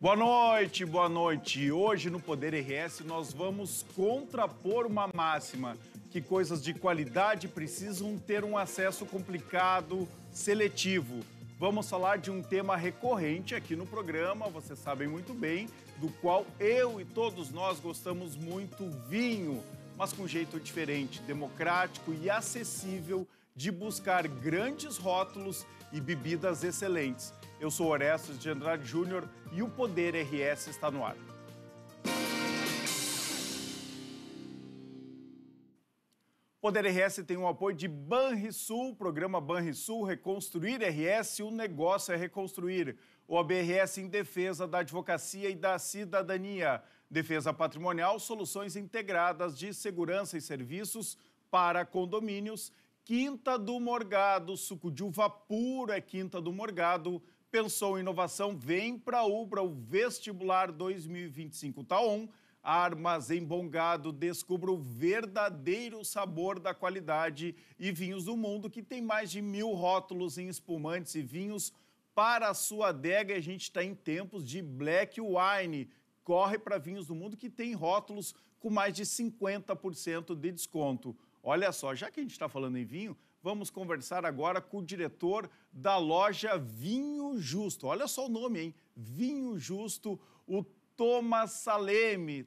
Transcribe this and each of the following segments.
Boa noite, boa noite. Hoje no Poder RS nós vamos contrapor uma máxima que coisas de qualidade precisam ter um acesso complicado, seletivo. Vamos falar de um tema recorrente aqui no programa, vocês sabem muito bem, do qual eu e todos nós gostamos muito, vinho, mas com um jeito diferente, democrático e acessível de buscar grandes rótulos e bebidas excelentes. Eu sou Orestes de Andrade Júnior e o Poder RS está no ar. O Poder RS tem o apoio de Banrisul, programa Banrisul, Reconstruir RS, o negócio é reconstruir. O ABRS em defesa da advocacia e da cidadania. Defesa patrimonial, soluções integradas de segurança e serviços para condomínios. Quinta do Morgado, suco de uva puro é Quinta do Morgado. Pensou em inovação, vem para a Ubra, o vestibular 2025 tá on. Armazém Bom Gado, descubra o verdadeiro sabor da qualidade e vinhos do mundo, que tem mais de 1000 rótulos em espumantes e vinhos para a sua adega. A gente está em tempos de Black Wine. Corre para Vinhos do Mundo, que tem rótulos com mais de 50% de desconto. Olha só, já que a gente está falando em vinho, vamos conversar agora com o diretor da loja Vinho Justo. Olha só o nome, hein? Vinho Justo, o Tomás Saleme,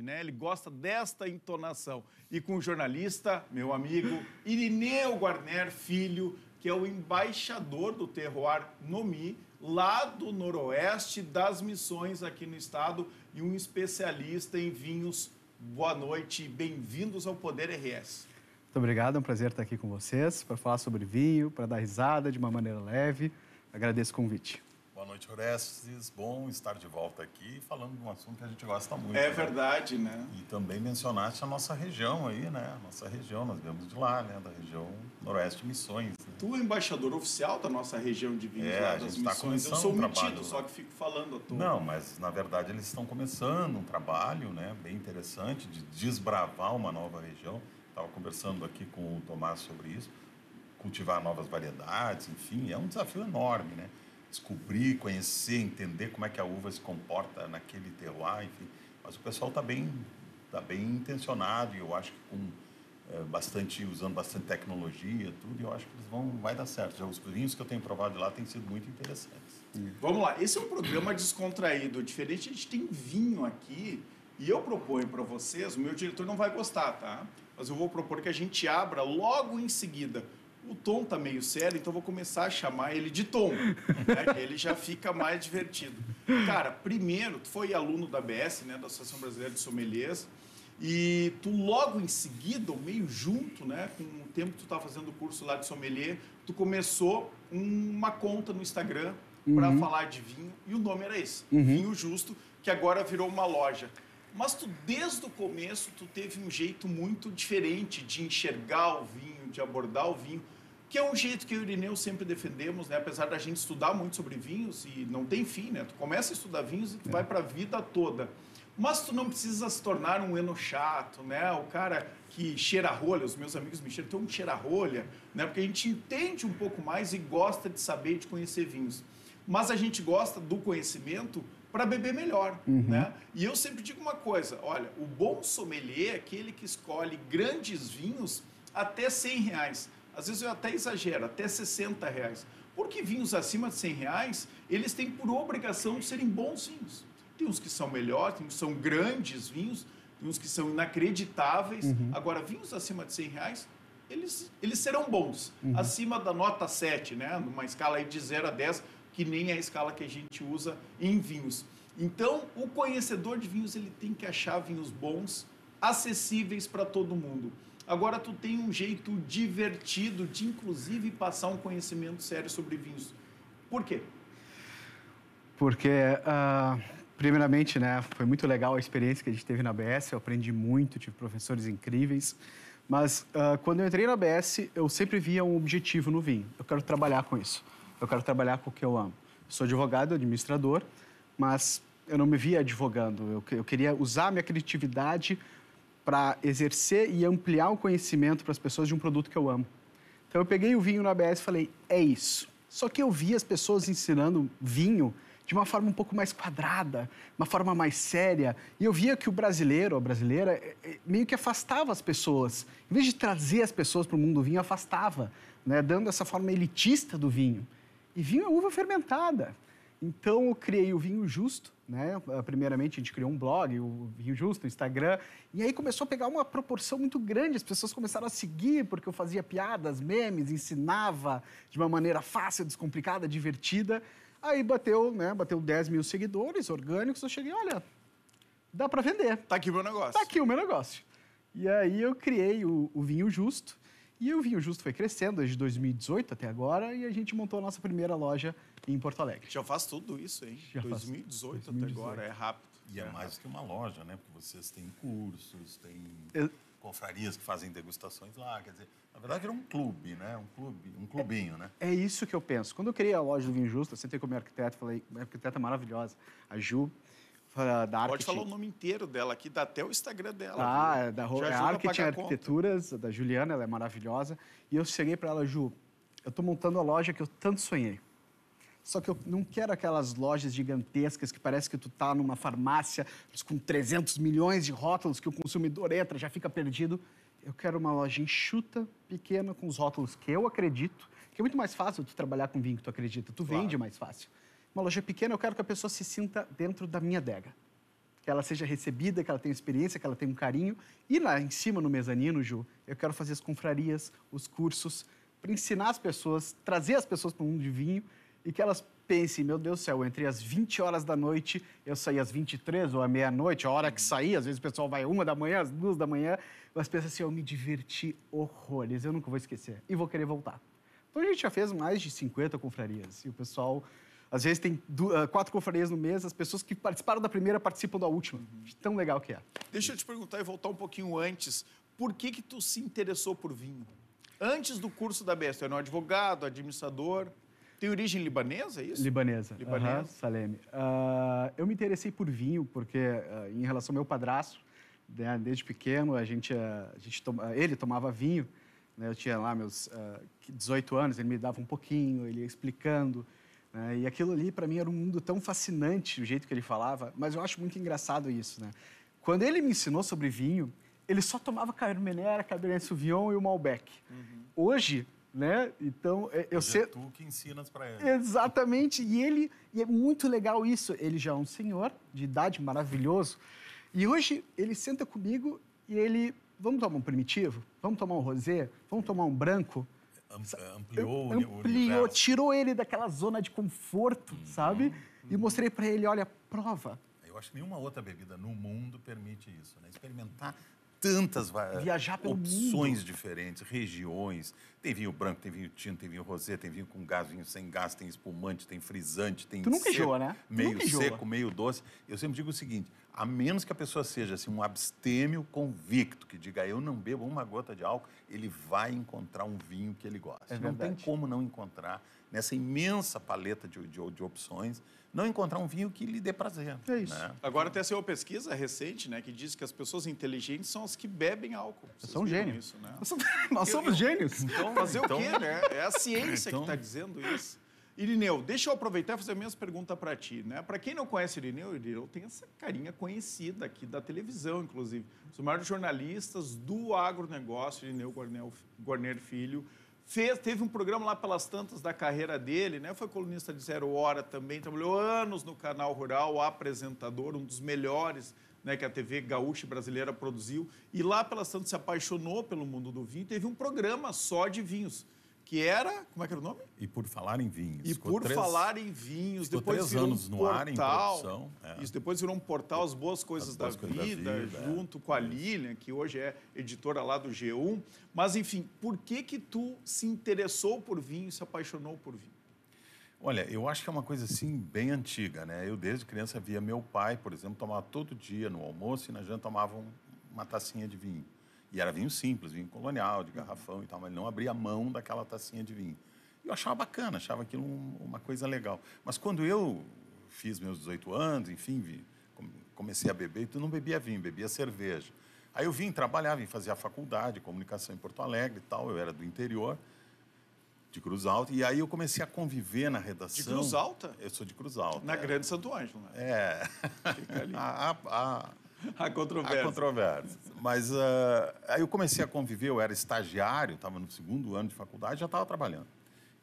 né? Ele gosta desta entonação. E com o jornalista, meu amigo Irineu Guarner Filho, que é o embaixador do Terroir Nomi, lá do noroeste das Missões aqui no estado, e um especialista em vinhos. Boa noite e bem-vindos ao Poder RS. Muito obrigado, é um prazer estar aqui com vocês para falar sobre vinho, para dar risada de uma maneira leve. Agradeço o convite. Boa noite, Orestes. Bom estar de volta aqui falando de um assunto que a gente gosta muito. É verdade, né? E também mencionaste a nossa região aí, né? A nossa região, nós viemos de lá, né? Da região Noroeste Missões. Né? Tu é embaixador oficial da nossa região de vinhos lá das Missões. Eu sou metido, só que fico falando à toa. Não, mas na verdade eles estão começando um trabalho, né? Bem interessante de desbravar uma nova região. Estava conversando aqui com o Tomás sobre isso. Cultivar novas variedades, enfim, é um desafio enorme, né? Descobrir, conhecer, entender como é que a uva se comporta naquele terroir, enfim. Mas o pessoal está bem intencionado e eu acho que usando bastante tecnologia, tudo, e eu acho que vai dar certo. Já os vinhos que eu tenho provado de lá têm sido muito interessantes. Vamos lá, esse é um programa descontraído, diferente, a gente tem vinho aqui e eu proponho para vocês, o meu diretor não vai gostar, tá? Mas eu vou propor que a gente abra logo em seguida. O Tom tá meio sério, então eu vou começar a chamar ele de Tom, né? Que ele já fica mais divertido. Cara, primeiro, tu foi aluno da ABS, né? Da Associação Brasileira de Sommeliers, e tu logo em seguida, ou meio junto, né? Com o tempo que tu tá fazendo o curso lá de sommelier, tu começou uma conta no Instagram para falar de vinho, e o nome era esse, Vinho Justo, que agora virou uma loja. Mas tu, desde o começo, tu teve um jeito muito diferente de enxergar o vinho, de abordar o vinho, que é um jeito que eu e o Irineu sempre defendemos, né? Apesar da gente estudar muito sobre vinhos, e não tem fim, né? Tu começa a estudar vinhos e tu vai para a vida toda. Mas tu não precisa se tornar um enochato, né? O cara que cheira a rolha, os meus amigos me chamam, tu é um cheira-rolha, né? Porque a gente entende um pouco mais e gosta de saber, de conhecer vinhos. Mas a gente gosta do conhecimento para beber melhor, né? E eu sempre digo uma coisa, olha, o bom sommelier é aquele que escolhe grandes vinhos até R$100. Às vezes eu até exagero, até R$60. Porque vinhos acima de R$100, eles têm por obrigação serem bons vinhos. Tem uns que são melhores, tem uns que são grandes vinhos, tem uns que são inacreditáveis. Agora, vinhos acima de R$100, eles serão bons. Acima da nota 7, né? Numa escala aí de 0 a 10, que nem é a escala que a gente usa em vinhos. Então, o conhecedor de vinhos, ele tem que achar vinhos bons, acessíveis para todo mundo. Agora, tu tem um jeito divertido de, inclusive, passar um conhecimento sério sobre vinhos. Por quê? Porque, primeiramente, né, foi muito legal a experiência que a gente teve na ABS, eu aprendi muito, tive professores incríveis, mas quando eu entrei na ABS, eu sempre via um objetivo no vinho. Eu quero trabalhar com isso. Eu quero trabalhar com o que eu amo. Sou advogado, administrador, mas eu não me via advogando. Eu queria usar a minha criatividade para exercer e ampliar o conhecimento para as pessoas de um produto que eu amo. Então, eu peguei o vinho na ABS e falei, é isso. Só que eu vi as pessoas ensinando vinho de de uma forma um pouco mais quadrada, uma forma mais séria. E eu via que o brasileiro, a brasileira, meio que afastava as pessoas. Em vez de trazer as pessoas para o mundo do vinho, afastava, né? Dando essa forma elitista do vinho. E vinho é uva fermentada. Então, eu criei o Vinho Justo, né? Primeiramente, a gente criou um blog, o Vinho Justo, o Instagram, e aí começou a pegar uma proporção muito grande, as pessoas começaram a seguir, porque eu fazia piadas, memes, ensinava de uma maneira fácil, descomplicada, divertida. Aí bateu 10 mil seguidores orgânicos, eu cheguei, olha, dá para vender. Tá aqui o meu negócio. Tá aqui o meu negócio. E aí eu criei o Vinho Justo, e o Vinho Justo foi crescendo desde 2018 até agora, e a gente montou a nossa primeira loja em Porto Alegre. Já faz tudo isso, hein? Já faz 2018 até 2018. agora, é rápido. E é mais que uma loja, né? Porque vocês têm cursos, têm Eu- confrarias que fazem degustações lá. Quer dizer, na verdade era um clube, né? Um clubinho, né? É isso que eu penso. Quando eu criei a loja do Vinho Justo, eu sentei com a minha arquiteta, falei, minha arquiteta maravilhosa, a Ju, da Arquitetura. Pode falar o nome inteiro dela aqui, dá até o Instagram dela. Ah, viu? é da Já ajuda a Arquitetura pagar a conta. Arquiteturas, da Juliana, ela é maravilhosa. E eu cheguei para ela, Ju, eu estou montando a loja que eu tanto sonhei. Só que eu não quero aquelas lojas gigantescas que parece que tu tá numa farmácia com 300 milhões de rótulos que o consumidor entra, já fica perdido. Eu quero uma loja enxuta, pequena, com os rótulos que eu acredito, que é muito mais fácil tu trabalhar com vinho que tu acredita, tu Claro. vende mais fácil. Uma loja pequena, eu quero que a pessoa se sinta dentro da minha adega. Que ela seja recebida, que ela tenha experiência, que ela tenha um carinho. E lá em cima, no mezanino, Ju, eu quero fazer as confrarias, os cursos, para ensinar as pessoas, trazer as pessoas para o mundo de vinho e que elas pensem, meu Deus do céu, entre as 20 horas da noite, eu saí às 23 ou à meia-noite, a hora que saí, às vezes o pessoal vai 1 da manhã, às 2 da manhã, mas pensa assim, eu me diverti horrores, eu nunca vou esquecer e vou querer voltar. Então a gente já fez mais de 50 confrarias e o pessoal, às vezes tem 4 confrarias no mês, as pessoas que participaram da primeira participam da última, de tão legal que é. Deixa eu te perguntar e voltar um pouquinho antes. Por que tu se interessou por vinho? Antes do curso da BS, tu era um advogado, administrador. Tem origem libanesa, é isso? Libanesa. Libanesa. Aham, Saleme. Eu me interessei por vinho porque, em relação ao meu padrasto, né, desde pequeno, ele tomava vinho. Né, eu tinha lá meus 18 anos, ele me dava um pouquinho, ele ia explicando. Né, e aquilo ali, para mim, era um mundo tão fascinante, o jeito que ele falava. Mas eu acho muito engraçado isso, né? Quando ele me ensinou sobre vinho, ele só tomava Carmenère, Cabernet Sauvignon e o Malbec. Hoje, né? Então, eu Hoje sei... é tu que ensinas para ele. Exatamente. E é muito legal isso. Ele já é um senhor de idade, maravilhoso. E hoje ele senta comigo e ele... Vamos tomar um primitivo? Vamos tomar um rosé? Vamos tomar um branco? Ampliou o Ampliou, universo. tirou ele daquela zona de conforto, sabe? E mostrei para ele, olha, prova. Eu acho que nenhuma outra bebida no mundo permite isso, né? Experimentar tantas Viajar pelo opções mundo. diferentes, regiões. Tem vinho branco, tem vinho tinto, tem vinho rosé, tem vinho com gás, vinho sem gás, tem espumante, tem frisante, tem Tu nunca seco, enjoa, né? Tu meio nunca enjoa. seco, meio doce. Eu sempre digo o seguinte, a menos que a pessoa seja assim, um abstêmio convicto, que diga, eu não bebo uma gota de álcool, ele vai encontrar um vinho que ele gosta. É Não tem verdade. como não encontrar, nessa imensa paleta de opções, não encontrar um vinho que lhe dê prazer. É isso. Né? Agora tem essa uma pesquisa recente, né, que diz que as pessoas inteligentes são as que bebem álcool. Vocês sou um viram gênio. Isso, né? Nós somos gênios. Então, fazer Então- o quê, né? É a ciência Então- que está dizendo isso. Irineu, deixa eu aproveitar e fazer a mesma pergunta para ti, né? Para quem não conhece Irineu tem essa carinha conhecida aqui da televisão, inclusive. Um dos maiores jornalistas do agronegócio, Irineu Guarner Filho. Teve um programa lá pelas tantas da carreira dele, né? Foi colunista de Zero Hora também, trabalhou anos no Canal Rural, apresentador, um dos melhores, né, que a TV gaúcha e brasileira produziu. E lá pelas tantas se apaixonou pelo mundo do vinho, teve um programa só de vinhos, que era, como é que era o nome? E por falar em vinhos. E por falar em vinhos, ficou depois 3 virou anos um no ar em portal. produção. É. Isso, depois virou um portal As Boas Coisas, As Boas da, Coisas da vida, Vida, é. junto com a Lilian, que hoje é editora lá do G1. Mas, enfim, por que tu se interessou por vinho e se apaixonou por vinho? Olha, eu acho que é uma coisa assim bem antiga, né? Eu desde criança via meu pai, por exemplo, tomar todo dia no almoço e na janta tomava uma tacinha de vinho. E era vinho simples, vinho colonial, de garrafão e tal, mas ele não abria mão daquela tacinha de vinho. E eu achava bacana, achava aquilo uma coisa legal. Mas quando eu fiz meus 18 anos, enfim, comecei a beber, eu não bebia vinho, bebia cerveja. Aí eu trabalhava, vim fazer a faculdade, comunicação em Porto Alegre e tal, eu era do interior. De Cruz Alta. E aí eu comecei a conviver na redação. De Cruz Alta? Eu sou de Cruz Alta. Na Grande Santo Ângelo, né? É. Fica ali. Há controvérsia. controvérsias. Mas aí eu comecei a conviver, eu era estagiário, estava no 2º ano de faculdade, já estava trabalhando.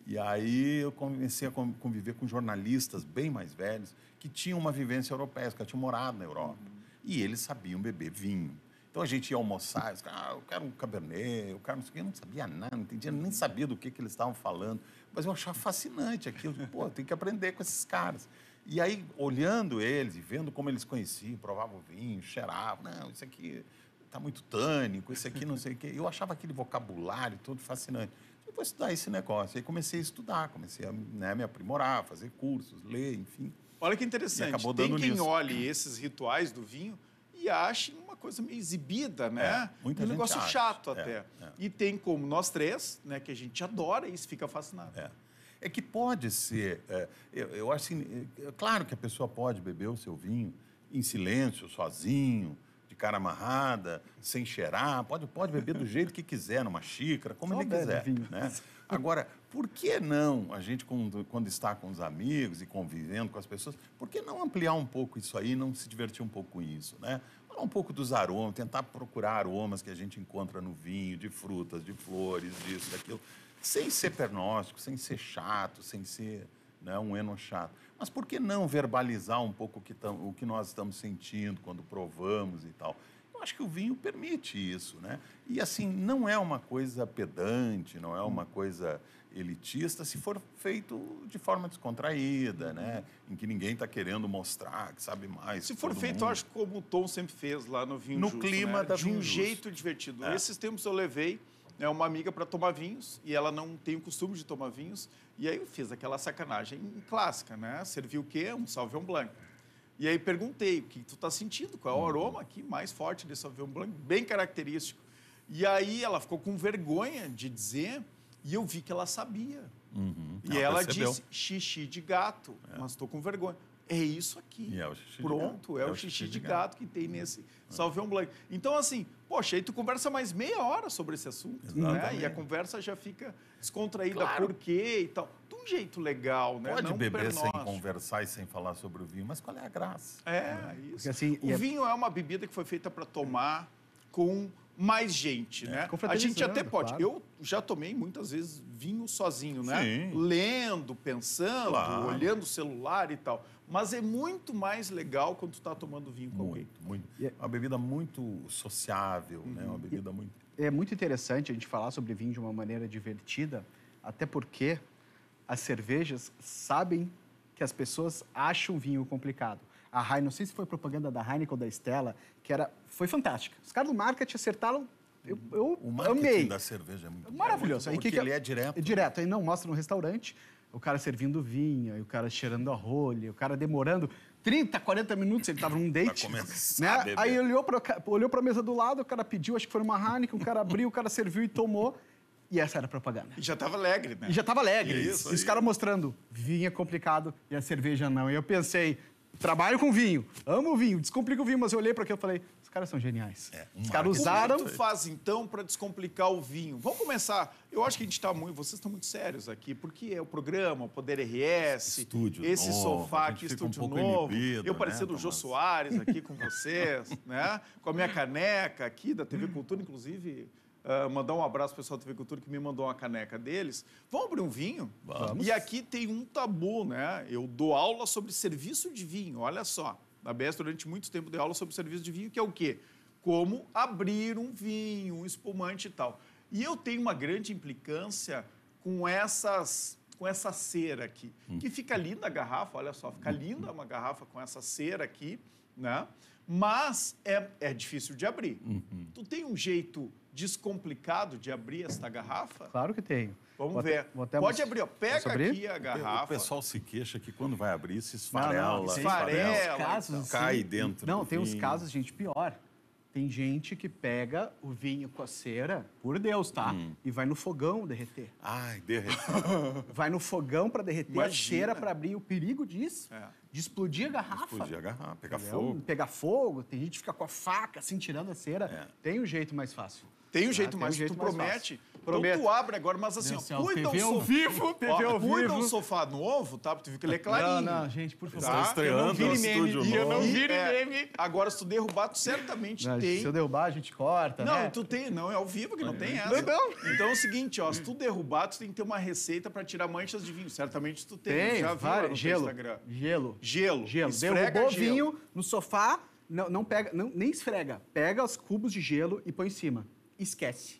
E aí eu comecei a conviver com jornalistas bem mais velhos que tinham uma vivência europeia, que tinham morado na Europa. E eles sabiam beber vinho. Então a gente ia almoçar, eu quero um cabernet, eu quero não sei o quê, eu não sabia nada, não entendia, nem sabia do que eles estavam falando. Mas eu achava fascinante aquilo, pô, eu tenho que aprender com esses caras. E aí, olhando eles e vendo como eles conheciam, provavam o vinho, cheiravam, não, isso aqui está muito tânico, isso aqui não sei o quê. Eu achava aquele vocabulário todo fascinante. Eu vou estudar esse negócio. Aí comecei a estudar, comecei a me aprimorar, fazer cursos, ler, enfim. Olha que interessante. Acabou Tem dando quem nisso. olhe esses rituais do vinho e ache uma coisa meio exibida, né? Muita um gente negócio acha. chato até. E tem como nós três, né, que a gente adora isso, fica fascinado. É que pode ser, eu acho assim, claro que a pessoa pode beber o seu vinho em silêncio, sozinho, de cara amarrada, sem cheirar, pode beber do jeito que quiser, numa xícara, como Só ele bebe quiser. vinho. Né? Agora, por que não, a gente quando está com os amigos e convivendo com as pessoas, por que não ampliar um pouco isso aí, não se divertir um pouco com isso, né? Falar um pouco dos aromas, tentar procurar aromas que a gente encontra no vinho, de frutas, de flores, disso, daquilo, sem ser pernóstico, sem ser chato, sem ser, né, um eno chato. Mas por que não verbalizar um pouco o que nós estamos sentindo quando provamos e tal? Eu acho que o vinho permite isso, né? E, assim, não é uma coisa pedante, não é uma coisa elitista, se for feito de forma descontraída, né? Em que ninguém está querendo mostrar que sabe mais. Se for feito, mundo. eu acho que como o Tom sempre fez lá no Vinho No Justo, clima né? da de Vinho um Justo. jeito divertido. Esses tempos eu levei uma amiga para tomar vinhos e ela não tem o costume de tomar vinhos. E aí eu fiz aquela sacanagem clássica, né? Serviu o quê? Um Sauvignon Blanc. E aí perguntei, o que tu está sentindo? Qual é o aroma aqui mais forte desse Sauvignon Blanc? Bem característico. E aí ela ficou com vergonha de dizer e eu vi que ela sabia. E ela percebeu. disse xixi de gato, mas estou com vergonha. É isso aqui. E é o xixi de Pronto, gato. é o xixi de gato que tem nesse Sauvignon Blanc. Então, assim, poxa, aí tu conversa mais meia hora sobre esse assunto, né? Exatamente. E a conversa já fica descontraída, Claro. por quê e tal. De um jeito legal, né? Pode Não beber sem pernóstico. conversar e sem falar sobre o vinho, mas qual é a graça? Isso. Porque, assim, O vinho é uma bebida que foi feita para tomar com mais gente, né? A gente confraternizando, até pode. claro. Eu já tomei muitas vezes vinho sozinho, né? Sim. Lendo, pensando, Claro. olhando o celular e tal. Mas é muito mais legal quando tu está tomando vinho com alguém. Muito. É uma bebida muito sociável, né? Uma bebida muito... É muito interessante a gente falar sobre vinho de uma maneira divertida, até porque as cervejas sabem que as pessoas acham vinho complicado. A Heineken, não sei se foi propaganda da Heineken ou da Stella, foi fantástica. Os caras do marketing acertaram, eu O marketing amei. da cerveja é muito Maravilhoso. bom, Aí, porque que ele é direto. É direto. Aí não mostra no restaurante, o cara servindo vinho, aí o cara cheirando a rolha, o cara demorando 30, 40 minutos, ele estava num date. começar Né? a beber. Aí olhou para a mesa do lado, o cara pediu, acho que foi uma Heineken, o cara abriu, o cara serviu e tomou. E essa era a propaganda. E já estava alegre, né? E já estava alegre. Isso E os aí. caras mostrando, vinho é complicado e a cerveja não. E eu pensei, trabalho com vinho, amo vinho, descomplico o vinho, mas eu olhei para aquilo e falei, os caras são geniais. Um Os caras marketing. usaram... Como é que tu faz, então, para descomplicar o vinho? Vamos começar. Eu acho que a gente está muito... Vocês estão muito sérios aqui, porque é o programa, o Poder RS, Estúdio esse novo, sofá a gente aqui, fica um estúdio pouco novo. inibido, Eu né, parecendo o Jô Tomás? Soares aqui com vocês, né? Com a minha caneca aqui da TV Cultura, inclusive... mandar um abraço para o pessoal da TV Cultura que me mandou uma caneca deles. Vamos abrir um vinho? Vamos. E aqui tem um tabu, né? Eu dou aula sobre serviço de vinho, olha só. Na BES, durante muito tempo, dei aula sobre serviço de vinho, que é o quê? Como abrir um vinho, um espumante e tal. E eu tenho uma grande implicância com essa cera aqui, que fica linda a garrafa, olha só, fica linda uma garrafa com essa cera aqui, né? Mas é difícil de abrir. Tu tem um jeito descomplicado de abrir esta garrafa? Claro que tenho. Vamos ver. Pode abrir, ó. Pega aqui a garrafa. O pessoal se queixa que quando vai abrir, se esfarela. Tem esfarela, uns casos, então. assim, Cai dentro Não, do tem uns vinho. casos, gente, pior. Tem gente que pega o vinho com a cera, por Deus, tá? E vai no fogão derreter. Ai, derreteu. Vai no fogão para derreter Imagina. a cera para abrir. O perigo disso de explodir a garrafa. Explodir a garrafa, pegar Entendeu? fogo. Pegar fogo, tem gente que fica com a faca, assim, tirando a cera. É. Tem um jeito mais fácil. Tem um jeito tem mais, um jeito tu mais promete. fácil. Então Prometo. tu abre agora, mas assim, Meu ó, céu, cuida PV o ao sofá. vivo, PV ao Cuida vivo. o sofá novo, tá? Porque tu viu que ele é clarinho. Não, gente, por favor. Tá estreando Eu não vire o meme. estúdio E eu não novo. vire É, meme. agora, se tu derrubar, tu certamente Não, tem. se eu derrubar, a gente corta, Não, né? tu tem, não, é ao vivo que não tem essa. Não. Então é o seguinte, ó, se tu derrubar, tu tem que ter uma receita pra tirar manchas de vinho. Certamente tu tem. Tem, Já vi lá no teu gelo. Instagram. Gelo. Gelo. Gelo. Esfrega Derrubou gelo. vinho no sofá, não pega, nem esfrega. Pega os cubos de gelo e põe em cima. Esquece.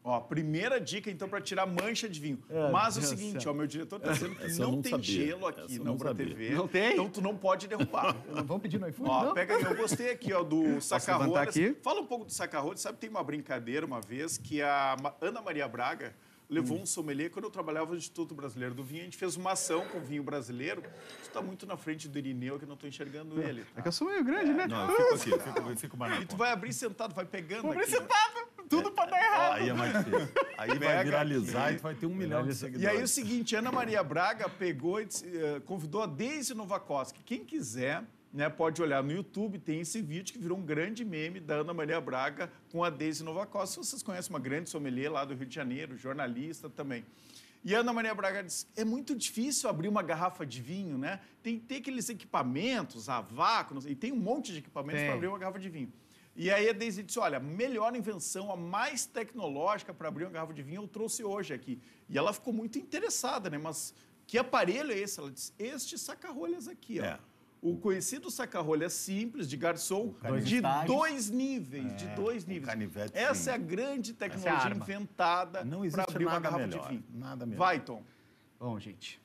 Ó, primeira dica, então, pra tirar mancha de vinho. É, Mas é o Deus seguinte, do céu. ó, meu diretor tá dizendo que Essa eu não não tem sabia. gelo Essa aqui eu na não Ubra sabia. TV. Não tem? Então tu não pode derrubar. Vamos pedir no iFood, Ó, não? pega aí, eu gostei aqui, ó, do levantar saca-rolhas. aqui? Fala um pouco do saca-rolhas. Sabe, tem uma brincadeira uma vez que a Ana Maria Braga levou um sommelier. Quando eu trabalhava no Instituto Brasileiro do Vinho, a gente fez uma ação com vinho brasileiro. Isso tá muito na frente do Irineu, que eu não tô enxergando ele. É Tá? que eu sou meio grande, né? Não, eu fico aqui, eu fico mais na E tu ponta. vai abrir sentado, vai pegando aqui. Tudo pra dar errado. Aí é mais difícil. Aí vai Pega viralizar aqui. e tu vai ter 1 milhão de E seguidores. aí o seguinte, Ana Maria Braga pegou e convidou a Daisy Novakoski. Quem quiser, né, pode olhar no YouTube, tem esse vídeo que virou um grande meme da Ana Maria Braga com a Daisy Novakoski. Vocês conhecem uma grande sommelier lá do Rio de Janeiro, jornalista também. E a Ana Maria Braga disse, é muito difícil abrir uma garrafa de vinho, né? Tem que ter aqueles equipamentos, a vácuo, não sei, e tem um monte de equipamentos Tem. para abrir uma garrafa de vinho. E aí a Daisy disse, olha, a melhor invenção, a mais tecnológica para abrir uma garrafa de vinho eu trouxe hoje aqui. E ela ficou muito interessada, né? Mas que aparelho é esse? Ela disse, este saca-rolhas aqui, ó. É. O conhecido saca-rolhas simples, de garçom, canivete. de Estágios. 2 níveis, de 2 níveis. canivete, Essa sim. é a grande é a tecnologia arma. inventada Não para existe abrir uma nada garrafa melhor, de vinho. nada melhor. Vai, Tom. Bom, gente.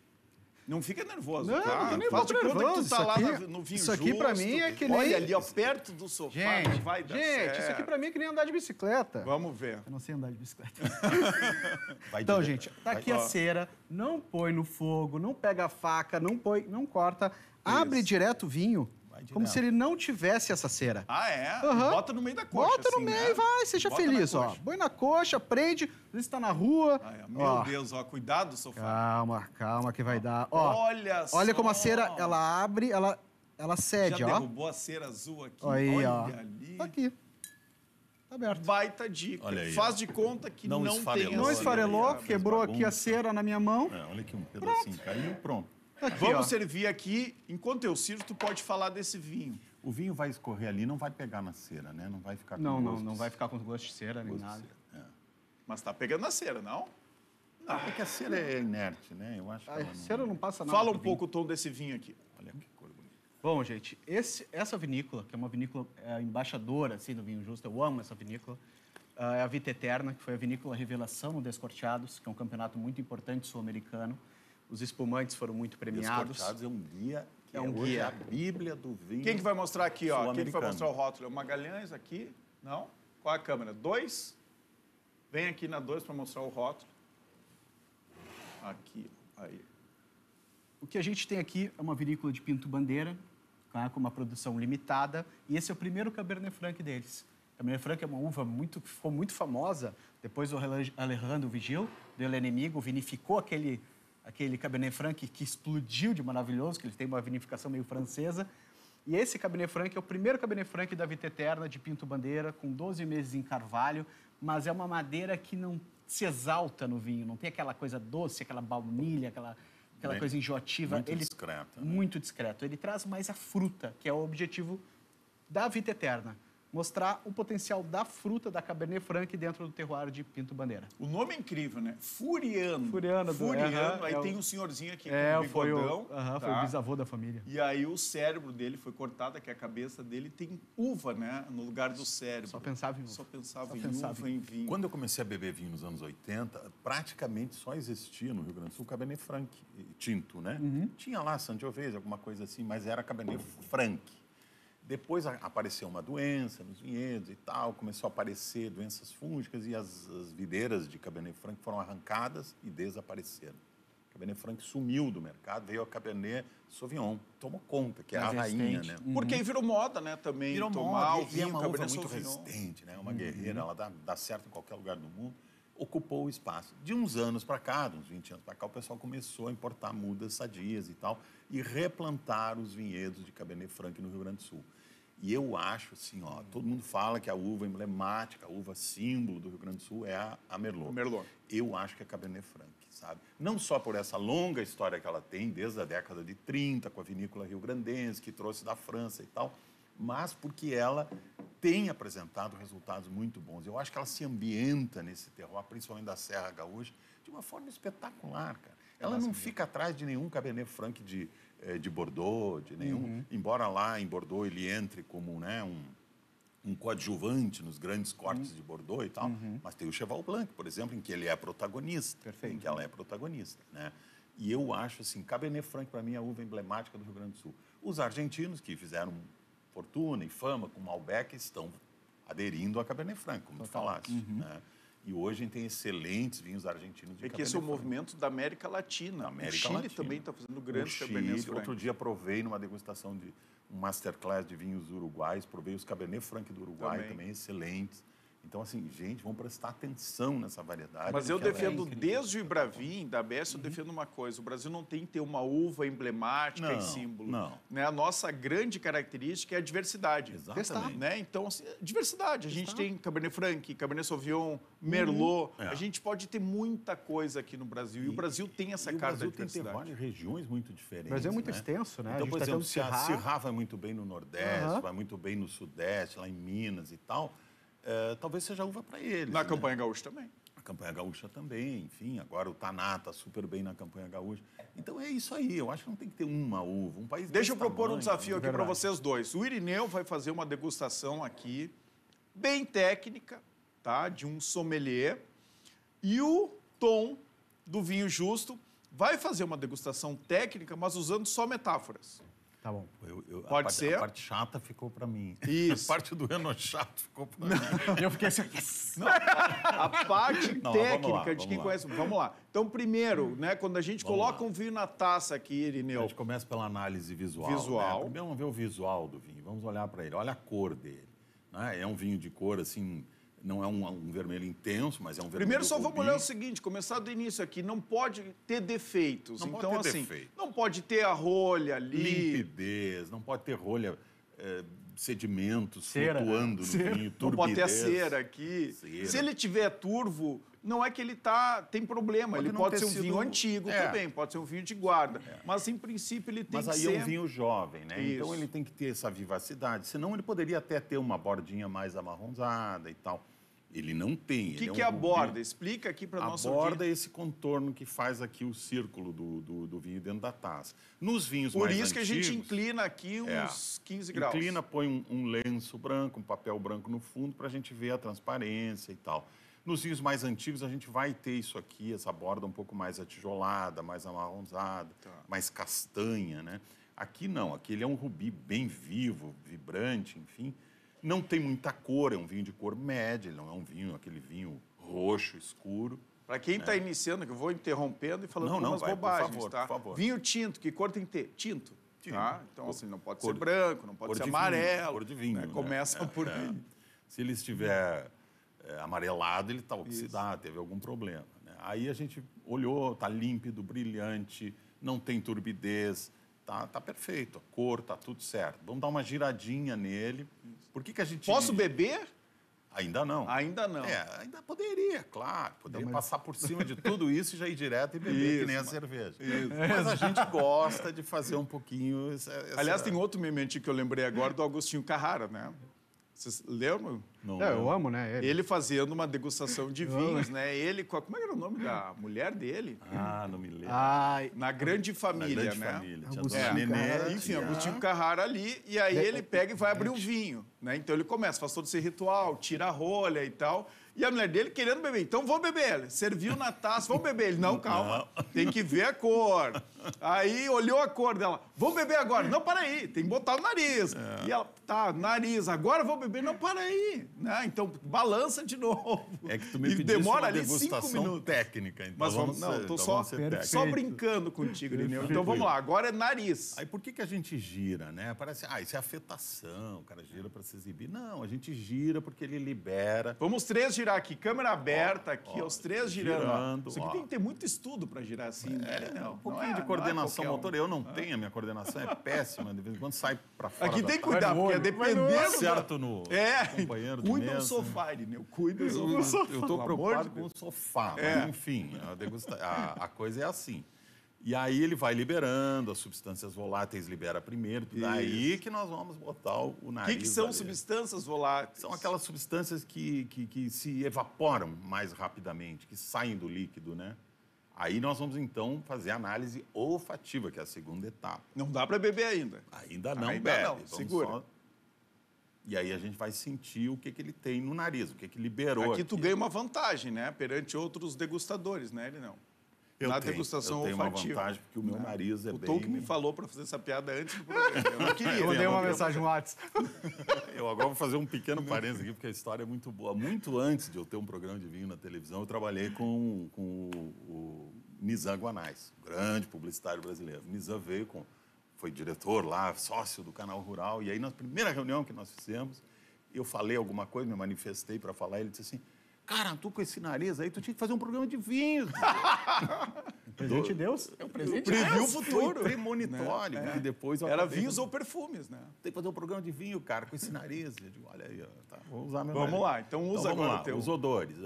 Não fica nervoso, Não, tá? não tô nem Faz de pouco conta que nervoso. tu tá Isso lá aqui- no vinho isso aqui pra justo. mim é que nem- Olha ali, ó, perto do sofá, Gente, não vai dar certo. isso aqui pra mim é que nem andar de bicicleta. Vamos ver. Eu não sei andar de bicicleta. Vai Então, direto. gente, tá Vai- aqui a ó. cera, não põe no fogo, não pega a faca, não corta, abre direto o vinho, Vai como direto. se ele não tivesse essa cera. Ah, é? Aham. Bota no meio da coxa, Bota no assim, meio né? e vai, seja Bota na feliz, ó. coxa. Põe na coxa, prende, às vezes tá na rua. Ah, é. Meu Ó, Deus, ó, cuidado do sofá. calma que vai dar. Ó, Olha como a só. cera, ela abre, ela cede, Já ó. derrubou a cera azul aqui. Aí, olha ó. ali. Tá aqui. Tá aberto. Baita dica. Olha aí, Faz ó. de conta que Não não, esfarelou, tem Não a esfarelou, cera ali, ó. quebrou aqui a bagunça. cera na minha mão. É, olha aqui, um pedacinho caiu, pronto. Tá aqui, Vamos ó. servir aqui. Enquanto eu sirvo, tu pode falar desse vinho. O vinho vai escorrer ali, não vai pegar na cera, né? Não vai ficar com Não gosto. vai ficar com gosto de cera nem gosto de nada. cera. É. Mas tá pegando na cera, não? Não, é que a cera é inerte, né? Eu acho que A ela não... cera não passa nada. Fala um pouco o tom desse vinho aqui. Olha que cor bonita. Bom, gente, essa vinícola, que é uma vinícola embaixadora assim, do vinho justo, eu amo essa vinícola, é a Vita Eterna, que foi a vinícola revelação no Descorteados, que é um campeonato muito importante sul-americano. Os espumantes foram muito premiados. Descorteados é um guia que É um hoje guia. a bíblia do vinho. Quem que vai mostrar aqui, ó? Quem que vai Sul-americano. mostrar o rótulo? É o Magalhães aqui? Não? Qual é a câmera? 2? Vem aqui na 2 para mostrar o rótulo. Aqui, aí. O que a gente tem aqui é uma vinícola de Pinto Bandeira, tá, com uma produção limitada, e esse é o primeiro Cabernet Franc deles. Cabernet Franc é uma uva que ficou muito famosa, depois do Alejandro Vigil, do El Enemigo, vinificou aquele Cabernet Franc que explodiu de maravilhoso, que ele tem uma vinificação meio francesa. E esse Cabernet Franc é o primeiro Cabernet Franc da Vita Eterna, de Pinto Bandeira, com 12 meses em carvalho, mas é uma madeira que não se exalta no vinho, não tem aquela coisa doce, aquela baunilha, aquela Bem, coisa enjoativa. muito discreta, né? Muito discreto. Ele traz mais a fruta, que é o objetivo da Vita Eterna. Mostrar o potencial da fruta da Cabernet Franc dentro do terroir de Pinto Bandeira. O nome é incrível, né? Furiano. Furiano, Furiano. Aí é o- tem um senhorzinho aqui com um Foi bigodão. foi tá? o bisavô da família. E aí o cérebro dele foi cortado, que a cabeça dele tem uva, né? No lugar do cérebro. Só pensava em uva. Só pensava Só em pensava uva, em vinho. Quando eu comecei a beber vinho nos anos 80, praticamente só existia no Rio Grande do Sul Cabernet Franc, tinto, né? Tinha lá Sangiovese, alguma coisa assim, mas era Cabernet Franc. Depois apareceu uma doença nos vinhedos e tal, começou a aparecer doenças fúngicas e as videiras de Cabernet Franc foram arrancadas e desapareceram. Cabernet Franc sumiu do mercado, veio a Cabernet Sauvignon, tomou conta, que é a Mais rainha, resistente. né? Porque aí virou moda, né? Também Virou tomar moda, o e é vinho uma uva Cabernet muito Sauvignon. resistente, né? Uma guerreira, ela dá certo em qualquer lugar do mundo. ocupou o espaço. De uns anos para cá, de uns 20 anos para cá, o pessoal começou a importar mudas sadias e tal, e replantar os vinhedos de Cabernet Franc no Rio Grande do Sul. E eu acho assim, ó, todo mundo fala que a uva emblemática, a uva símbolo do Rio Grande do Sul é a Merlot. Merlot. Eu acho que é a Cabernet Franc, sabe? Não só por essa longa história que ela tem, desde a década de 30, com a vinícola rio-grandense, que trouxe da França e tal, mas porque ela tem apresentado resultados muito bons. Eu acho que ela se ambienta nesse terroir, principalmente da Serra Gaúcha, de uma forma espetacular, cara. Ela não fica atrás de nenhum Cabernet Franc de Bordeaux, de nenhum... Embora lá em Bordeaux ele entre como, né, um coadjuvante nos grandes cortes de Bordeaux e tal, mas tem o Cheval Blanc, por exemplo, em que ele é protagonista, Perfeito. em que ela é protagonista, né? E eu acho assim, Cabernet Franc para mim é a uva emblemática do Rio Grande do Sul. Os argentinos que fizeram fortuna e fama com Malbec estão aderindo a Cabernet Franc, como tu falaste, né? E hoje a gente tem excelentes vinhos argentinos de Cabernet Franc. Que esse é o movimento da América Latina. O Chile também está fazendo grandes Cabernet Franc. Outro dia provei numa degustação de um masterclass de vinhos uruguais, provei os Cabernet Franc do Uruguai também excelentes. Então, assim, gente, vamos prestar atenção nessa variedade. Mas eu defendo, desde o Ibravin, da ABS, eu defendo uma coisa. O Brasil não tem que ter uma uva emblemática e símbolo. Não. Né? A nossa grande característica é a diversidade. Exatamente. Né? Então, assim, diversidade. A gente tem Cabernet Franc, Cabernet Sauvignon, Merlot. A gente pode ter muita coisa aqui no Brasil. E o Brasil tem essa cara da diversidade. O Brasil tem várias regiões muito diferentes. O Brasil é muito extenso, né? Então, por exemplo, se a Syrah... Syrah vai muito bem no Nordeste, vai muito bem no Sudeste, lá em Minas e tal... talvez seja uva para eles. Na campanha gaúcha também. A campanha gaúcha também, enfim. Agora o Taná está super bem na campanha gaúcha. Então é isso aí. Eu acho que não tem que ter uma uva. Um país Deixa eu propor um tamanho, desafio aqui para vocês dois. O Irineu vai fazer uma degustação aqui, bem técnica, tá? De um sommelier. E o Tom, do Vinho Justo, vai fazer uma degustação técnica, mas usando só metáforas. Tá bom. Pode ser? A parte chata ficou para mim. Isso. A parte do Renault chato ficou para mim. Eu fiquei assim, yes! A parte técnica vamos de quem lá. conhece. Vamos lá. Então, primeiro, né, quando a gente coloca um vinho na taça aqui, A Irineu, gente começa pela análise visual. Visual. Né? Primeiro vamos ver o visual do vinho. Vamos olhar para ele. Olha a cor dele. Né? É um vinho de cor, assim... Não é um vermelho intenso, mas é um vermelho primeiro só rubi. vamos olhar o seguinte, começar do início aqui, não pode ter defeitos. Não então, pode ter assim, defeito. não pode ter a rolha ali. Limpidez, não pode ter rolha, sedimentos Cera, flutuando no vinho, Não turbidez. pode ter a cera aqui. Cera. Se ele tiver turvo, não é que ele tem problema. Pode ele não pode ter ser um vinho sido- antigo também, pode ser um vinho de guarda. Mas, em princípio, ele tem Mas que aí ser... é um vinho jovem, né? Isso. Então ele tem que ter essa vivacidade. Senão ele poderia até ter uma bordinha mais amarronzada e tal. Ele não tem. O que é a borda? Explica aqui para A nós. borda é esse contorno que faz aqui o círculo do vinho dentro da taça. Nos vinhos Por mais isso que a antigos... gente inclina aqui uns 15 graus. Inclina, põe um lenço branco, um papel branco no fundo para a gente ver a transparência e tal. Nos vinhos mais antigos, a gente vai ter isso aqui, essa borda um pouco mais atijolada, mais amarronzada, mais castanha, né? Aqui não, aqui ele é um rubi bem vivo, vibrante, enfim. Não tem muita cor, é um vinho de cor média, ele não é um vinho, aquele vinho roxo, escuro. Para quem está iniciando, que eu vou interrompendo e falando Não, algumas vai, por bobagens, favor, tá? por favor. Vinho tinto, que cor tem que ter? Tinto. Tinto. Tá? Então, assim, não pode Cor- ser branco, não pode cor ser de vinho, amarelo. cor de vinho, né? né? Começa por aí. Se ele estiver amarelado, ele está oxidado, teve algum problema, né? Aí a gente olhou, está límpido, brilhante, não tem turbidez, tá perfeito, a cor está tudo certo. Vamos dar uma giradinha nele. Por que a gente... Posso beber? Ainda não. Ainda não. Ainda poderia, claro. Poderia passar por cima de tudo isso e já ir direto e beber, que nem a cerveja. Mas a gente gosta de fazer um pouquinho... Aliás, tem outro memento que eu lembrei agora do Agostinho Carrara, né? Vocês lembram? Não, Eu amo, né? Ele fazendo uma degustação de vinhos, né? Ele, como era o nome da mulher dele? não me lembro. Ai, Na Grande Família, Na grande né? família. Tinha Agostinho Dona Nenê, Carrara. Enfim, tinha- Agostinho Carrara ali, e aí ele pega e vai abrir um vinho, né? Então ele começa, faz todo esse ritual, tira a rolha e tal, e a mulher dele querendo beber. Então vamos beber. Ele serviu na taça, vamos beber. Ele, não, calma, tem que ver a cor. Aí olhou a cor dela, vamos beber agora. Não, para aí, tem que botar o nariz. E ela, tá, nariz, agora vou beber. Não, para aí, Né? Então, balança de novo. É que tu me e pediste demora uma ali 5 degustação minutos. técnica. Então Mas vamos, não, tô só brincando contigo, Irineu. Então vamos lá, agora é nariz. Aí por que a gente gira, né? Parece, isso é afetação, o cara gira para se exibir. Não, a gente gira porque ele libera. Vamos os 3 girar aqui, câmera aberta aqui, os 3 girando. Isso aqui ó. tem que ter muito estudo para girar assim, né? Não, Um pouquinho de coordenação motora. Eu não tenho, a minha coordenação é péssima, de vez em quando sai para fora. Aqui tem que cuidar, porque dependendo... Certo no companheiro de cuida mesa. do sofá, Irineu, cuida do sofá. Eu estou preocupado com o sofá, mas enfim, a coisa é assim. E aí ele vai liberando, as substâncias voláteis libera primeiro, daí que nós vamos botar o nariz. O que são substâncias voláteis? São aquelas substâncias que se evaporam mais rapidamente, que saem do líquido, né? Aí nós vamos, então, fazer a análise olfativa, que é a segunda etapa. Não dá para beber ainda. Ainda não bebe. Não. Segura. E aí a gente vai sentir o que ele tem no nariz, o que liberou. Aqui tu ganha uma vantagem, né? Perante outros degustadores, né, Irineu? Na degustação olfativa. Eu tenho uma vantagem, porque o meu nariz é bem... O Tom que me falou para fazer essa piada antes do programa. Eu não queria. Eu mandei uma mensagem no WhatsApp. Eu agora vou fazer um pequeno parênteses aqui, porque a história é muito boa. Muito antes de eu ter um programa de vinho na televisão, eu trabalhei com o Nizam Guanais, grande publicitário brasileiro. O Nizam foi diretor lá, sócio do Canal Rural, e aí na primeira reunião que nós fizemos, eu falei alguma coisa, me manifestei para falar, e ele disse assim, cara, tu com esse nariz aí, tu tinha que fazer um programa de vinho. Presente de Deus? É um presente de Previu Deus. o futuro. Foi premonitório. Né? E depois era vinhos ou perfumes, né? Tem que fazer um programa de vinho, cara, com esse nariz. Eu digo, olha aí, tá, vou usar meu Vamos nariz. lá, então usa vamos agora lá, o teu... os odores,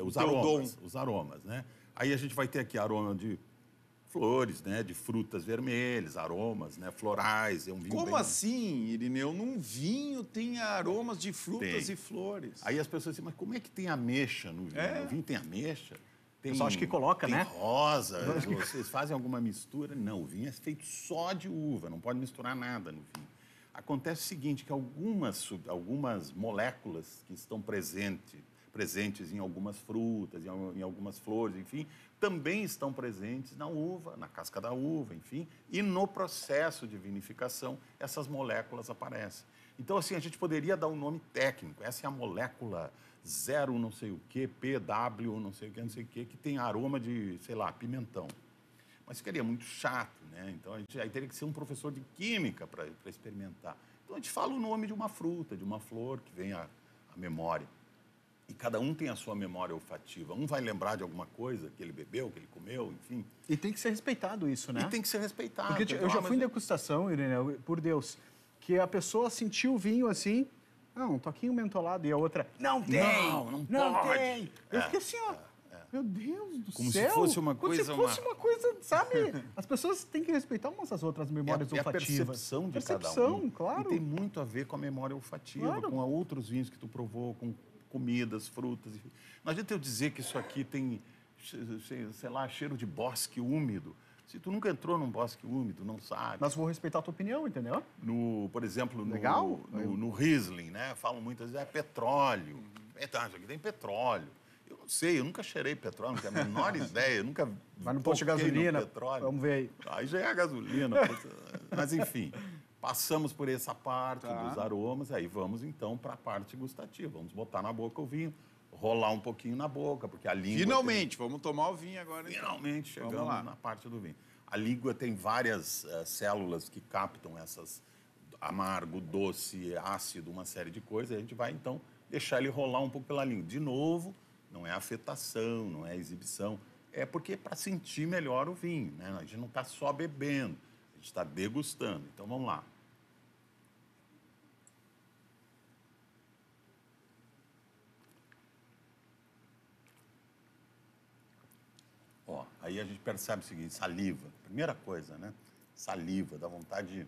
os aromas, né? Aí a gente vai ter aqui aroma de flores, né? De frutas vermelhas, aromas, né? Florais. É um vinho Como assim, Irineu? Num vinho tem aromas de frutas e flores. Aí as pessoas dizem, mas como é que tem ameixa no vinho? O vinho tem ameixa? Eu só acho que coloca, tem né? rosa. Vocês fazem alguma mistura? Não, o vinho é feito só de uva, não pode misturar nada no vinho. Acontece o seguinte, que algumas moléculas que estão presentes em algumas frutas, em algumas flores, enfim, também estão presentes na uva, na casca da uva, enfim, e no processo de vinificação essas moléculas aparecem. Então, assim, a gente poderia dar um nome técnico, essa é a molécula 0 não sei o quê, PW não sei o quê, que tem aroma de, sei lá, pimentão. Mas ficaria muito chato, né? Então, aí teria que ser um professor de química para experimentar. Então, a gente fala o nome de uma fruta, de uma flor, que vem à memória. E cada um tem a sua memória olfativa. Um vai lembrar de alguma coisa que ele bebeu, que ele comeu, enfim. E tem que ser respeitado isso, né? E tem que ser respeitado. Porque eu já fui em degustação, Irineu, por Deus, que a pessoa sentiu o vinho assim, um toquinho mentolado, e a outra, não tem! Não pode. Tem! Eu fiquei assim, ó, meu Deus do Como céu! Se fosse uma coisa... Como se fosse uma coisa, sabe? As pessoas têm que respeitar umas às outras memórias olfativas. É a percepção de cada um. Claro. E tem muito a ver com a memória olfativa, com outros vinhos que tu provou, com comidas, frutas, enfim. Não adianta eu dizer que isso aqui tem, sei lá, cheiro de bosque úmido. Se tu nunca entrou num bosque úmido, não sabe. Mas vou respeitar a tua opinião, entendeu? Por exemplo, Legal. No Riesling, né? Falam muitas vezes, petróleo. Isso aqui tem petróleo. Eu não sei, eu nunca cheirei petróleo, não tenho a menor ideia. Eu nunca Vai no posto de gasolina, petróleo. Vamos ver aí. Aí já é a gasolina. Mas, enfim, passamos por essa parte dos aromas, aí vamos, então, para a parte gustativa. Vamos botar na boca o vinho, rolar um pouquinho na boca, porque a língua... Finalmente, vamos tomar o vinho agora. Finalmente, então. Chegamos na parte do vinho. A língua tem várias células que captam essas amargo, doce, ácido, uma série de coisas. A gente vai, então, deixar ele rolar um pouco pela língua. De novo, não é afetação, não é exibição. É porque é para sentir melhor o vinho, né? A gente não está só bebendo, a gente está degustando. Então, vamos lá. Aí a gente percebe o seguinte, saliva. Primeira coisa, né? Saliva, dá vontade de...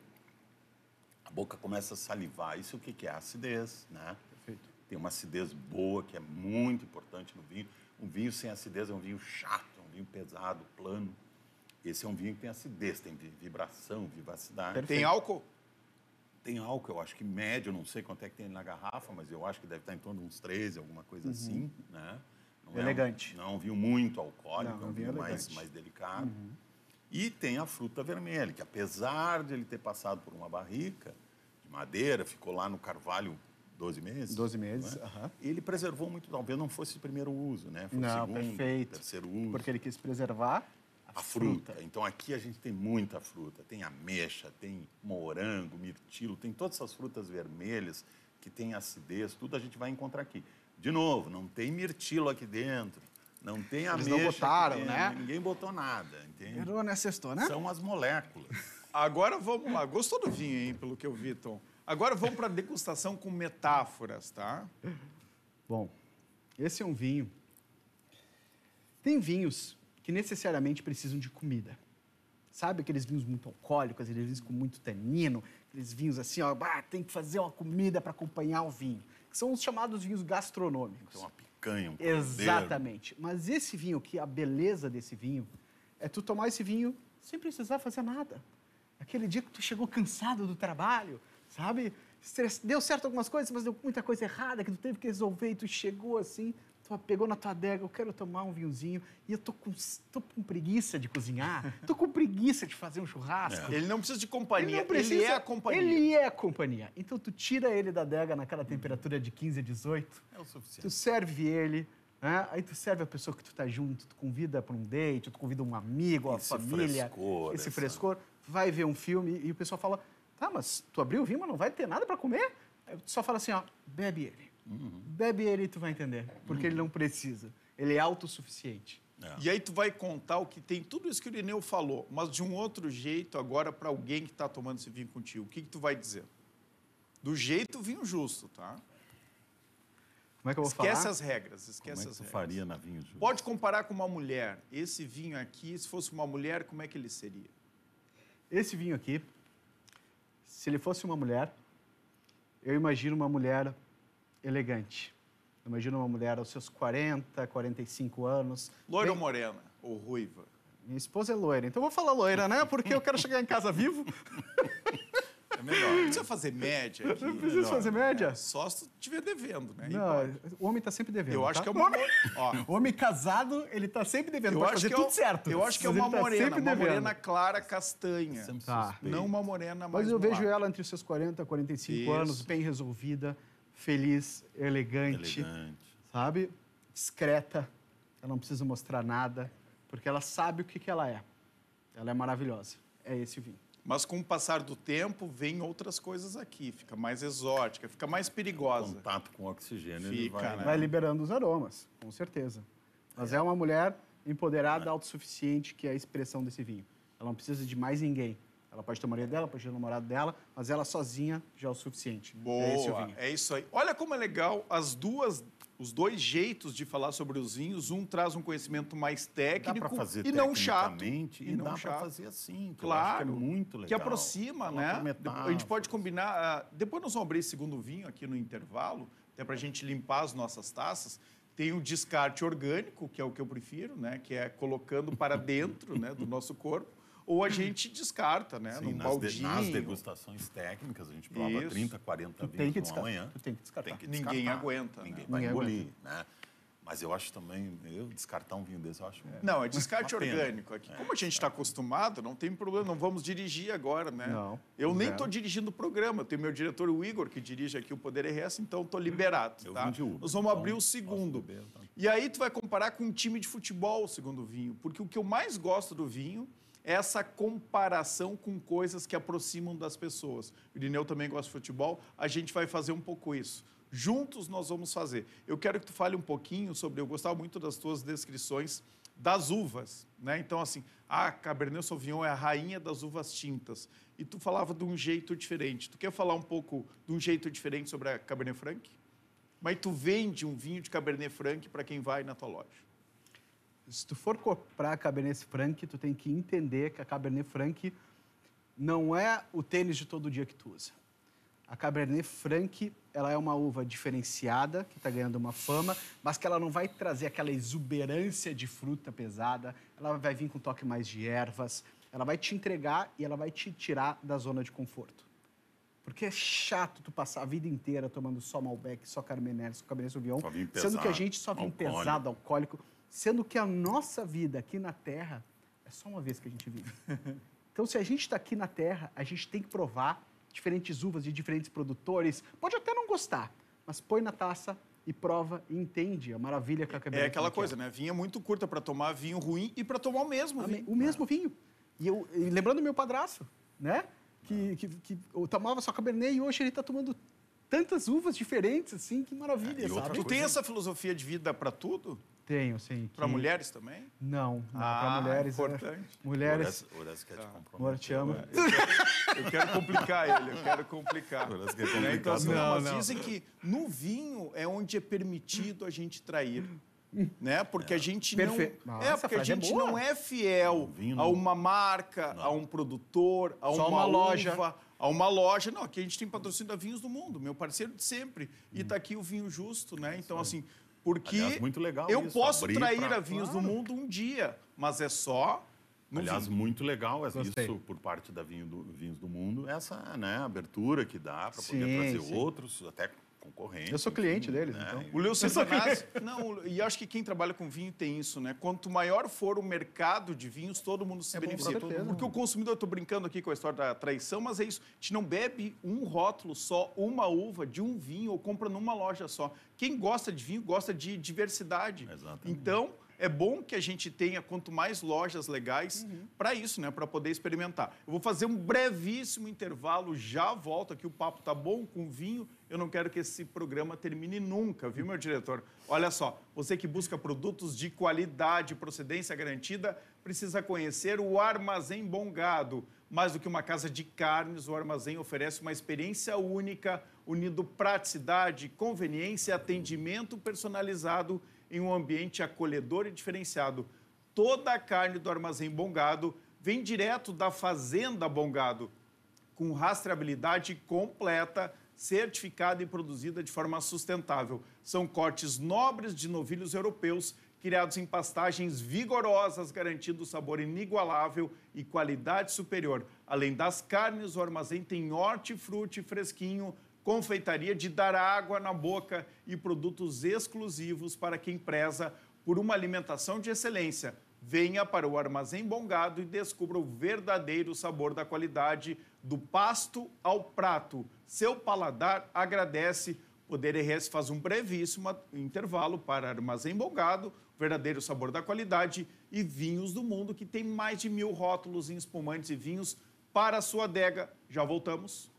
A boca começa a salivar. Isso o que é? Acidez, né? Perfeito. Tem uma acidez boa, que é muito importante no vinho. Um vinho sem acidez é um vinho chato, é um vinho pesado, plano. Esse é um vinho que tem acidez, tem vibração, vivacidade. Perfeito. Tem álcool? Tem álcool, eu acho que médio, não sei quanto é que tem na garrafa, mas eu acho que deve estar em torno de uns 13, alguma coisa assim, né? Não elegante. Não é um vinho muito alcoólico, não, é um vinho mais delicado. E tem a fruta vermelha, que apesar de ele ter passado por uma barrica de madeira, ficou lá no carvalho 12 meses. 12 meses, né? aham. Ele preservou muito, talvez não fosse o primeiro uso, né? Foi o Não, segundo, perfeito. terceiro uso. Porque ele quis preservar A fruta. Então, aqui a gente tem muita fruta. Tem ameixa, tem morango, mirtilo, tem todas essas frutas vermelhas que têm acidez, tudo a gente vai encontrar aqui. De novo, não tem mirtilo aqui dentro, não tem ameixa. Eles não botaram, aqui dentro, né? Ninguém botou nada, entende? Errou, né, sextou, né? São as moléculas. Agora vamos lá. Gostou do vinho, hein, pelo que eu vi, Tom? Agora vamos para a degustação com metáforas, tá? Bom, esse é um vinho. Tem vinhos que necessariamente precisam de comida. Sabe aqueles vinhos muito alcoólicos, aqueles vinhos com muito tanino, aqueles vinhos assim, ó, tem que fazer uma comida para acompanhar o vinho, que são os chamados vinhos gastronômicos. Tem uma picanha, um cordeiro. Exatamente. Mas esse vinho aqui, a beleza desse vinho, é tu tomar esse vinho sem precisar fazer nada. Aquele dia que tu chegou cansado do trabalho, sabe? Deu certo algumas coisas, mas deu muita coisa errada que tu teve que resolver e tu chegou assim, tu pegou na tua adega, eu quero tomar um vinhozinho e eu tô com preguiça de cozinhar, tô com preguiça de fazer um churrasco. Ele não precisa de companhia, Ele não precisa, ele é a companhia. Ele é a companhia. Então tu tira ele da adega naquela temperatura de 15 a 18, É o suficiente. tu serve ele, né? Aí tu serve a pessoa que tu tá junto, tu convida para um date, tu convida um amigo, a Esse família, frescor, esse essa- frescor, vai ver um filme e o pessoal fala, tá, mas tu abriu o vinho, mas não vai ter nada para comer? Aí tu só fala assim, ó, bebe ele. Bebe ele e tu vai entender, porque ele não precisa. Ele é autossuficiente. É. E aí tu vai contar o que tem, tudo isso que o Irineu falou, mas de um outro jeito agora para alguém que está tomando esse vinho contigo. O que tu vai dizer? Do jeito vinho justo, tá? Como é que eu vou Esquece falar? as regras, Como esquece é que as tu regras. faria na vinho justo? Pode comparar com uma mulher. Esse vinho aqui, se fosse uma mulher, como é que ele seria? Esse vinho aqui, se ele fosse uma mulher, eu imagino uma mulher elegante. Eu imagino uma mulher aos seus 40, 45 anos. Loira bem- ou morena? Ou ruiva? Minha esposa é loira, então eu vou falar loira, né? Porque eu quero chegar em casa vivo. É melhor. Não né? precisa fazer média aqui. Não preciso fazer média. Só se tu estiver devendo, né? Aí Não, pode. o homem tá sempre devendo. Eu acho tá? que é uma... Homem, Ó, homem casado, ele tá sempre devendo. eu Pode acho fazer que é tudo certo. Eu acho que é mas uma ele tá morena, sempre uma devendo. morena clara, castanha. Sempre Tá. suspeito. Não uma morena mais Mas eu vejo mulata. ela entre os seus 40 e 45 Isso. anos, bem resolvida, feliz, elegante, Elegante. sabe? Discreta. Ela não precisa mostrar nada, porque ela sabe o que, que ela é. Ela é maravilhosa. É esse o vinho. Mas com o passar do tempo, vem outras coisas aqui. Fica mais exótica, fica mais perigosa. Contato com oxigênio, ele Fica, vai... né? Vai liberando os aromas, com certeza. Mas é uma mulher empoderada, autossuficiente, que é a expressão desse vinho. Ela não precisa de mais ninguém. Ela pode ter o marido dela, pode ter o namorado dela, mas ela sozinha já é o suficiente. É esse o Boa, vinho. é isso aí. Olha como é legal os dois jeitos de falar sobre os vinhos. Um traz um conhecimento mais Dá técnico para fazer e não chato. tecnicamente e não dá para chato. fazer assim, que eu acho que é Claro, muito legal. que aproxima, Falar né? por metáforas. A gente pode combinar. Depois nós vamos abrir esse segundo vinho aqui no intervalo, até para a gente limpar as nossas taças. Tem o descarte orgânico, que é o que eu prefiro, né? Que é colocando para dentro, né, do nosso corpo. Ou a gente descarta, né? Sim, num nas, baldinho. nas degustações técnicas, a gente prova Isso. 30, 40 Tu tem que vinhos numa descartar. manhã. Tu tem que descartar. Tem que Ninguém descartar. aguenta, Ninguém né? vai Ninguém engolir, né? Mas eu acho também, descartar um vinho desse, eu acho... Não, é descarte uma pena. orgânico aqui. Como a gente está acostumado, não tem problema, não vamos dirigir agora, né? Não, Eu nem zero. estou dirigindo o programa, eu tenho meu diretor, o Igor, que dirige aqui o Poder RS, então estou liberado, Eu tá? vim de Uber, Nós vamos abrir então o segundo. posso beber, tá? E aí tu vai comparar com um time de futebol, o segundo vinho, porque o que eu mais gosto do vinho é essa comparação com coisas que aproximam das pessoas. O Irineu também gosta de futebol, a gente vai fazer um pouco isso. Juntos nós vamos fazer. Eu quero que tu fale um pouquinho sobre... Eu gostava muito das tuas descrições das uvas, né? Então, assim, a Cabernet Sauvignon é a rainha das uvas tintas. E tu falava de um jeito diferente. Tu quer falar um pouco de um jeito diferente sobre a Cabernet Franc? Mas tu vende um vinho de Cabernet Franc para quem vai na tua loja. Se tu for comprar a Cabernet Franc, tu tem que entender que a Cabernet Franc não é o tênis de todo dia que tu usa. A Cabernet Franc, ela é uma uva diferenciada, que está ganhando uma fama, mas que ela não vai trazer aquela exuberância de fruta pesada, ela vai vir com um toque mais de ervas, ela vai te entregar e ela vai te tirar da zona de conforto. Porque é chato tu passar a vida inteira tomando só Malbec, só Cabernet, só Cabernet Sauvignon, Só vinho sendo que a pesado, gente só vinho alcoólico. pesado, alcoólico, sendo que a nossa vida aqui na Terra é só uma vez que a gente vive. Então, se a gente está aqui na Terra, a gente tem que provar diferentes uvas de diferentes produtores. Pode até não gostar, mas põe na taça e prova e entende a maravilha que a Cabernet É aquela Franc coisa, né? Vinho é muito curta para tomar vinho ruim e para tomar o mesmo vinho. O mesmo vinho. E lembrando meu padrasto, né? Que eu tomava só Cabernet e hoje ele está tomando tantas uvas diferentes, assim, que maravilha, E outra sabe? Tu tem essa filosofia de vida para tudo? Tenho, sim. Para mulheres também? Não, para mulheres. Importante. Mulheres. Horas quer te comprometer. Amor, te amo. Eu quero complicar ele, eu quero complicar. Horas quer Né? complicar. Então, assim, Não, mas não. dizem que no vinho é onde é permitido a gente trair. Né? Porque a gente Perfeito. não. Nossa, Porque a frase é gente boa. não é fiel Vinho a não. uma marca, a um produtor, a Só uma uma loja. uva, a uma loja. Não, aqui a gente tem patrocínio da Vinhos do Mundo, meu parceiro de sempre. E está aqui o vinho justo, né? Então, assim, porque Aliás, muito legal eu isso, posso abrir trair pra- a Vinhos do Claro. Mundo um dia, mas é só no Aliás, vinho. muito legal Gostei. isso por parte da Vinhos do Mundo, essa, né, abertura que dá para poder Sim, trazer sim. outros, até concorrentes. Eu sou cliente enfim, deles, né? então. O Lúcio Zanazzi, não, e acho que quem trabalha com vinho tem isso, né? Quanto maior for o mercado de vinhos, todo mundo se É bom, beneficia. com certeza. Porque o consumidor, eu estou brincando aqui com a história da traição, mas é isso. A gente não bebe um rótulo só, uma uva de um vinho, ou compra numa loja só. Quem gosta de vinho gosta de diversidade. Exatamente. Então, é bom que a gente tenha quanto mais lojas legais para isso, né? Para poder experimentar. Eu vou fazer um brevíssimo intervalo, já volto aqui. O papo tá bom com vinho. Eu não quero que esse programa termine nunca, viu, meu diretor? Olha só, você que busca produtos de qualidade e procedência garantida, precisa conhecer o Armazém Bom Gado. Mais do que uma casa de carnes, o Armazém oferece uma experiência única, unindo praticidade, conveniência e atendimento personalizado em um ambiente acolhedor e diferenciado. Toda a carne do Armazém Bom Gado vem direto da Fazenda Bom Gado, com rastreabilidade completa, certificada e produzida de forma sustentável. São cortes nobres de novilhos europeus, criados em pastagens vigorosas, garantindo sabor inigualável e qualidade superior. Além das carnes, o armazém tem hortifruti fresquinho, confeitaria de dar água na boca e produtos exclusivos para quem preza por uma alimentação de excelência. Venha para o Armazém Bom Gado e descubra o verdadeiro sabor da qualidade do pasto ao prato. Seu paladar agradece. Poder RS faz um brevíssimo intervalo para Armazém Bom Gado, verdadeiro sabor da qualidade e Vinhos do Mundo, que tem mais de 1000 rótulos em espumantes e vinhos para a sua adega. Já voltamos.